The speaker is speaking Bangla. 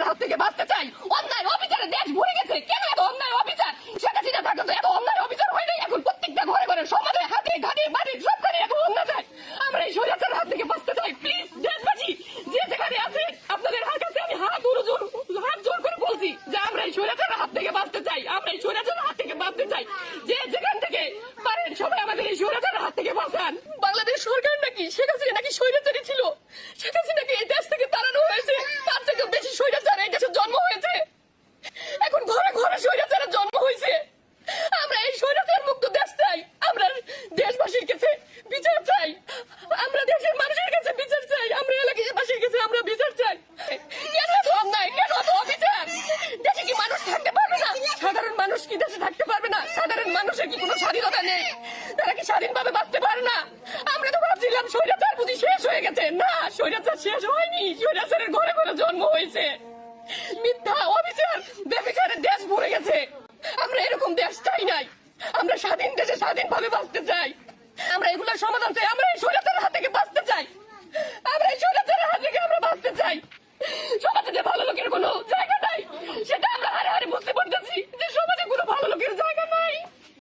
স্বৈরাচারের হাত থেকে বাঁচতে চাই। অন্যায় অবিচারে দেশ ভরে গেছে। কেন এত অন্যায় অবিচার? শেখ হাসিনা থাকতে তো এত অন্যায় অবিচার হয় নাই। এখন প্রত্যেকটা ঘরে ঘরে সমাজে হাতে ঘাটে বাড়ির সবখানে এত অন্যায় যায়। আমরা এই স্বৈরাচারের হাত থেকে বাঁচতে চাই। প্লিজ দেশবাসী যে যেখানে আছে আপনাদের কাছে আমি হাত জোর করে বলছি যে আমরা এই স্বৈরাচারের হাত থেকে বাঁচতে চাই। আমরা এই স্বৈরাচারের হাত থেকে বাঁচতে চাই। যে যেখান থেকে পারেন সবাই আমাদের এই স্বৈরাচারের হাত থেকে বাঁচান। বাংলাদেশ সরকার নাকি শেখ হাসিনা নাকি স্বৈরাচারী ছিল। শেখ হাসিনাকে এই দেশ থেকে তাড়ানো হয়েছে। তার থেকে বেশি স্বৈরাচার এই দেশে জন্ম হয়েছে। এখন ঘরে ঘরে স্বৈরাচারের জন্ম হয়েছে। আমরা এই স্বৈরাচার মুক্ত দেশ চাই। আমরা দেশবাসীর কাছে বিচার চাই। আমরা দেশের মানুষের কাছে বিচার চাই। আমরা এলাকাবাসীর কাছে আমরা বিচার চাই। কেন এত অন্যায়? কেন এত অবিচার? দেশে কি মানুষ থাকতে পারবে না? সাধারণ মানুষ কি দেশে থাকতে পারবে না? সাধারণ মানুষের কি কোনো স্বাধীনতা নেই? তারা কি স্বাধীনভাবে বাঁচতে পারে না? আমরা তো ভাবছিলাম স্বৈরাচার বুঝি শেষ হয়ে গেছে। না, স্বৈরাচার শেষ হয়নি। স্বৈরাচারের ঘরে ঘরে জন্ম হয়েছে। মিথ্যা অবিচার বেবিচারের দেশ ভরে গেছে। আমরা এরকম দেশ চাই নাই। আমরা স্বাধীন দেশে স্বাধীনভাবে বাঁচতে চাই। আমরা এগুলোর সমাধান চাই। আমরা এই স্বৈরাচারের হাত থেকে বাঁচতে চাই। আমরা এই স্বৈরাচারের হাত থেকে আমরা বাঁচতে চাই। সমাজে যে ভালো লোকের কোনো